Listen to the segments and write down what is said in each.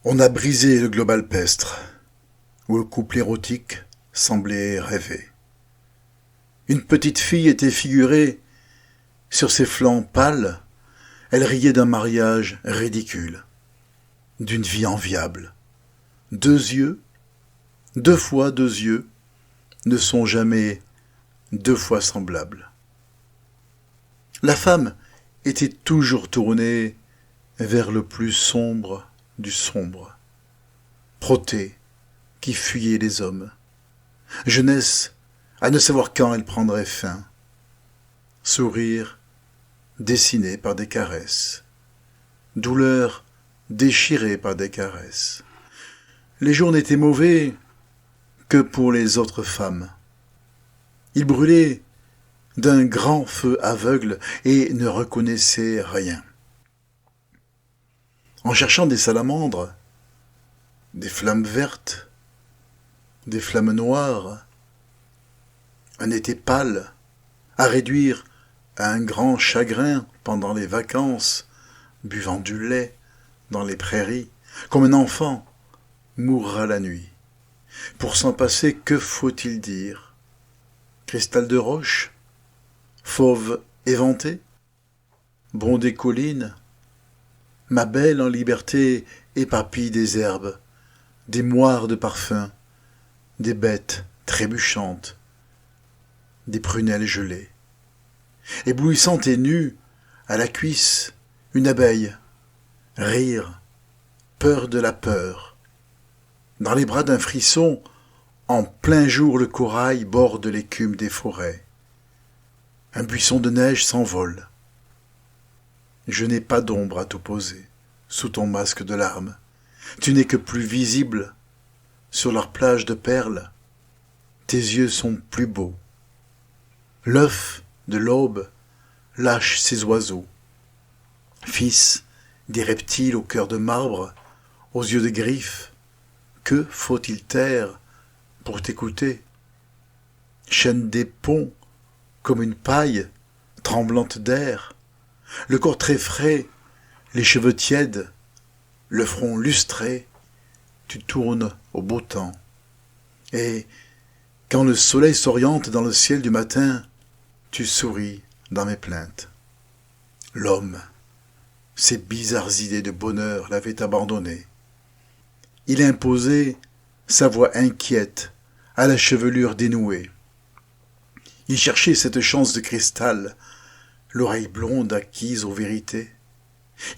On a brisé le globe alpestre, où le couple érotique semblait rêver. Une petite fille était figurée, sur ses flancs pâles, elle riait d'un mariage ridicule, d'une vie enviable. Deux yeux, deux fois deux yeux, ne sont jamais deux fois semblables. La femme était toujours tournée vers le plus sombre du sombre. Protée, qui fuyait les hommes. Jeunesse, à ne savoir quand elle prendrait fin. Sourire, dessiné par des caresses. Douleur, déchirée par des caresses. Les jours n'étaient mauvais que pour les autres femmes. Ils brûlaient d'un grand feu aveugle et ne reconnaissaient rien. En cherchant des salamandres, des flammes vertes, des flammes noires, un été pâle, à réduire à un grand chagrin pendant les vacances, buvant du lait dans les prairies, comme un enfant mourra la nuit. Pour s'en passer, que faut-il dire? Cristal de roche? Fauve éventé? Bond des collines? Ma belle en liberté éparpille des herbes, des moires de parfum, des bêtes trébuchantes, des prunelles gelées. Éblouissante et nue, à la cuisse, une abeille, rire, peur de la peur. Dans les bras d'un frisson, en plein jour le corail borde l'écume des forêts. Un buisson de neige s'envole. Je n'ai pas d'ombre à t'opposer, sous ton masque de larmes. Tu n'es que plus visible, sur leur plage de perles. Tes yeux sont plus beaux. L'œuf de l'aube lâche ses oiseaux. Fils des reptiles au cœur de marbre, aux yeux de griffes, que faut-il taire pour t'écouter? Chaîne des ponts comme une paille tremblante d'air, le corps très frais, les cheveux tièdes, le front lustré, tu tournes au beau temps. Et quand le soleil s'oriente dans le ciel du matin, tu souris dans mes plaintes. L'homme, ces bizarres idées de bonheur l'avaient abandonné. Il imposait sa voix inquiète à la chevelure dénouée. Il cherchait cette chance de cristal, l'oreille blonde acquise aux vérités.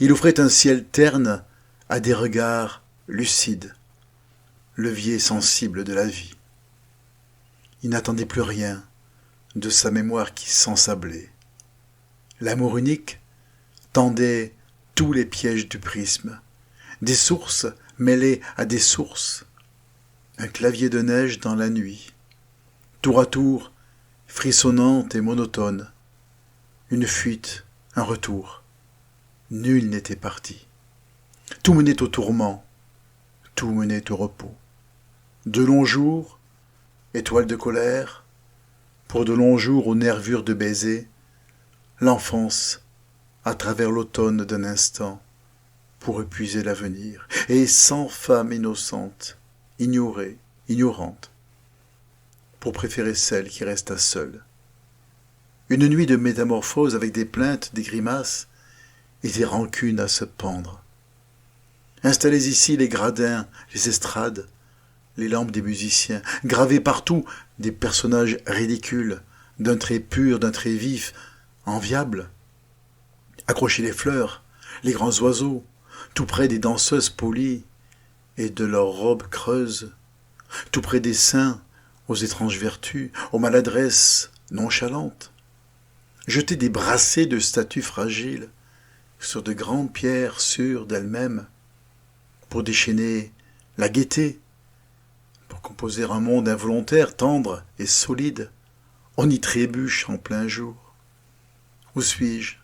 Il offrait un ciel terne à des regards lucides, levier sensible de la vie. Il n'attendait plus rien de sa mémoire qui s'ensablait. L'amour unique tendait tous les pièges du prisme, des sources mêlées à des sources, un clavier de neige dans la nuit, tour à tour, frissonnante et monotone, une fuite, un retour. Nul n'était parti. Tout menait au tourment, tout menait au repos. De longs jours, étoiles de colère, pour de longs jours aux nervures de baisers, l'enfance, à travers l'automne d'un instant, pour épuiser l'avenir, et sans femme innocente, ignorée, ignorante, pour préférer celle qui resta seule. Une nuit de métamorphose avec des plaintes, des grimaces, et des rancunes à se pendre. Installez ici les gradins, les estrades, les lampes des musiciens, gravés partout des personnages ridicules, d'un trait pur, d'un trait vif, enviable. Accrochez les fleurs, les grands oiseaux, tout près des danseuses polies et de leurs robes creuses, tout près des saints, aux étranges vertus, aux maladresses nonchalantes. Jetez des brassées de statues fragiles sur de grandes pierres sûres d'elles-mêmes, pour déchaîner la gaieté, pour composer un monde involontaire, tendre et solide. On y trébuche en plein jour. Où suis-je?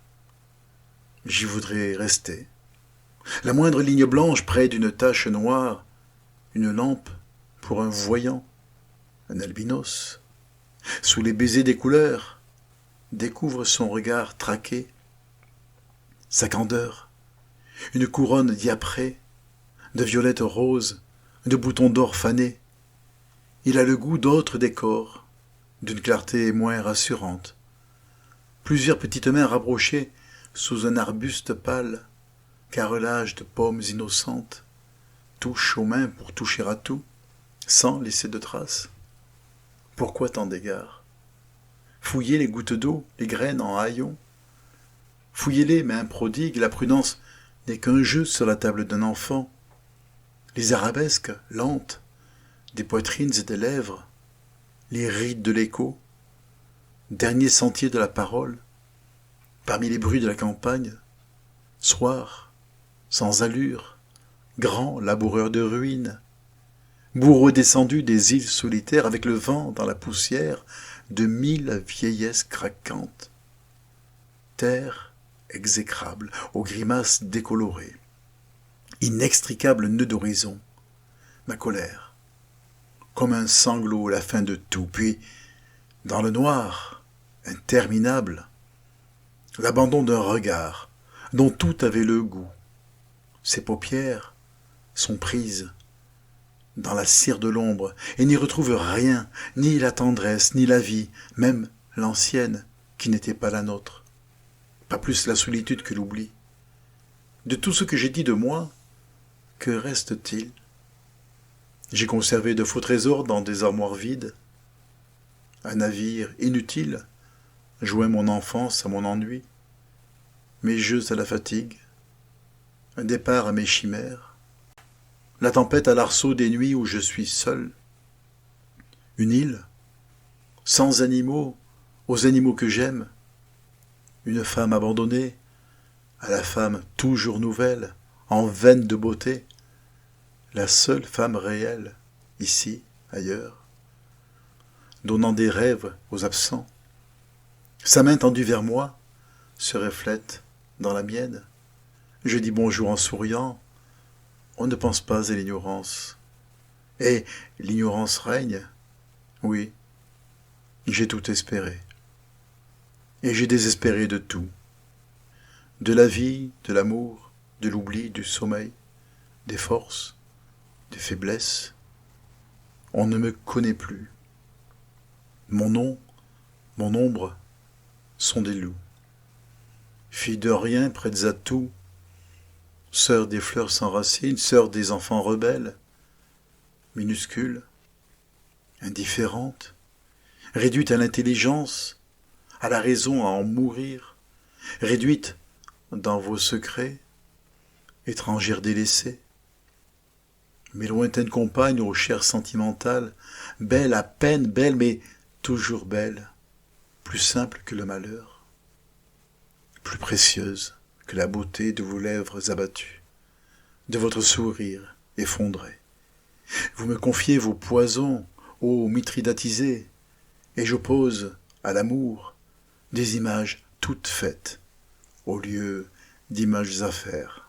J'y voudrais rester. La moindre ligne blanche près d'une tache noire, une lampe pour un voyant, un albinos, sous les baisers des couleurs, découvre son regard traqué, sa candeur, une couronne diaprée, de violettes roses, de boutons d'or fanés. Il a le goût d'autres décors, d'une clarté moins rassurante. Plusieurs petites mains rapprochées sous un arbuste pâle, carrelage de pommes innocentes, touchent aux mains pour toucher à tout, sans laisser de traces. Pourquoi tant d'égards? Fouillez les gouttes d'eau, les graines en haillons. Fouillez-les, mains prodigues, la prudence n'est qu'un jeu sur la table d'un enfant. Les arabesques, lentes, des poitrines et des lèvres, les rides de l'écho, dernier sentier de la parole, parmi les bruits de la campagne, soir, sans allure, grand laboureur de ruines, bourreau descendu des îles solitaires avec le vent dans la poussière de 1000 vieillesses craquantes. Terre exécrable, aux grimaces décolorées, inextricable nœud d'horizon, ma colère, comme un sanglot, la fin de tout, puis, dans le noir, interminable, l'abandon d'un regard dont tout avait le goût. Ses paupières sont prises dans la cire de l'ombre et n'y retrouvent rien, ni la tendresse, ni la vie, même l'ancienne qui n'était pas la nôtre. Pas plus la solitude que l'oubli. De tout ce que j'ai dit de moi, que reste-t-il? J'ai conservé de faux trésors dans des armoires vides. Un navire inutile joint mon enfance à mon ennui, mes jeux à la fatigue, un départ à mes chimères, la tempête à l'arceau des nuits où je suis seul, une île, sans animaux, aux animaux que j'aime, une femme abandonnée, à la femme toujours nouvelle, en veine de beauté, la seule femme réelle, ici, ailleurs, donnant des rêves aux absents. Sa main tendue vers moi se reflète dans la mienne. Je dis bonjour en souriant. On ne pense pas à l'ignorance. Et l'ignorance règne. Oui, j'ai tout espéré. Et j'ai désespéré de tout. De la vie, de l'amour, de l'oubli, du sommeil, des forces, des faiblesses. On ne me connaît plus. Mon nom, mon ombre, sont des loups. Fille de rien, prêtes à tout, sœur des fleurs sans racines, sœur des enfants rebelles, minuscule, indifférente, réduite à l'intelligence, à la raison à en mourir, réduite dans vos secrets, étrangère délaissée. Mes lointaines compagnes aux chairs sentimentales, belles à peine belles, mais toujours belles, plus simples que le malheur, plus précieuses que la beauté de vos lèvres abattues, de votre sourire effondré. Vous me confiez vos poisons, ô mithridatisés, et j'oppose à l'amour des images toutes faites, au lieu d'images à faire.